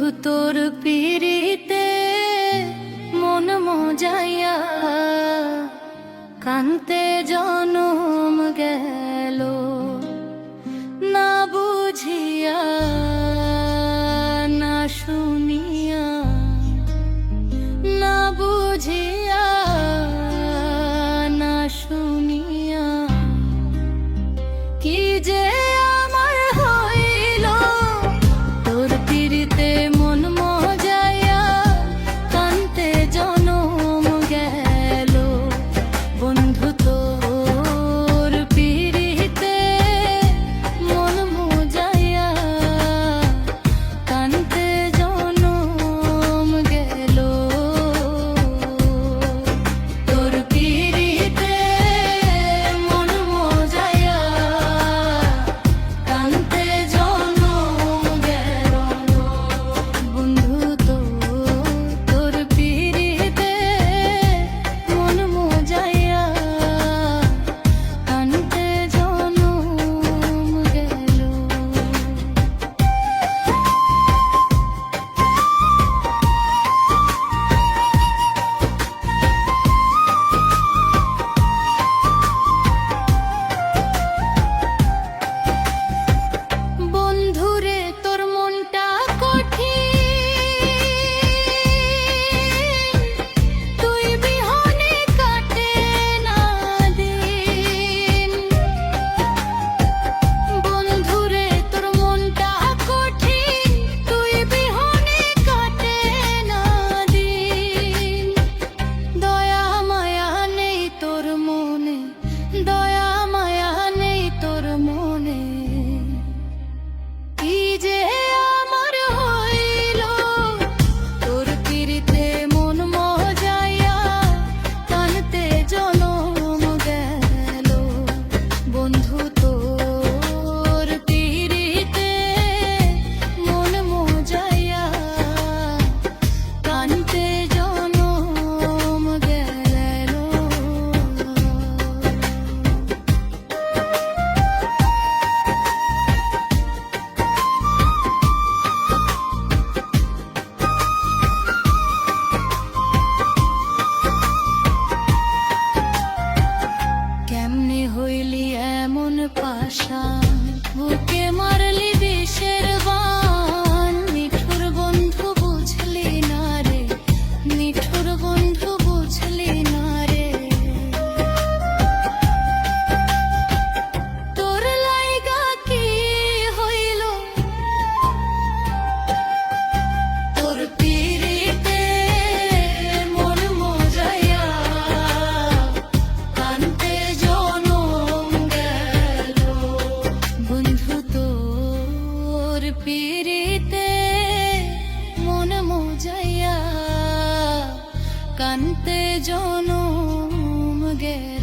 বন্ধু তোর পিরিতে মন মজাইয়া কান্তে জনম গেল না বুঝিয়া না শুনিয়া না বুঝিয়া না শুনিয়া কি যে আমার হইল তোর পিরিতে মন মজাইয়া কান্তে জনম গেল বন্ধু তোর পিরিতে মন মজাইয়া কান্তে জনম গেল তোর পিরিতে মন মজাইয়া কান্তে জনম গেল বন্ধু তোর পিরিতে মন মজাইয়া কান্তে জনম গেল। বন্ধুরে তোর মনটা কঠিন তুই বিহনে কাটে না দিন বন্ধুরে তোর মনটা কঠিন তুই বিহনে কাটে না দিন দয়া মায়া নেই তোর মনে দয়া মায়া নেই তোর মনে কি যে আমার হইল তোর পিরিতে মন মজাইয়া কান্তে জনম গেল বন্ধু তোর পিরিতে মন মজাইয়া কান্তে জনম গেল। কেমনে হইলি এমন পাশান বুকে মারলি বিষের বান নিঠুর বন্ধু বুঝলি না রে নিঠুর বন্ধু বুঝলি না রে তোর লাইগা কি হইল তোর পিরিতে মন মজাইয়া কান্তে জনম গেল বন্ধু তোর পিরিতে মন মজাইয়া কান্তে জনম গেল।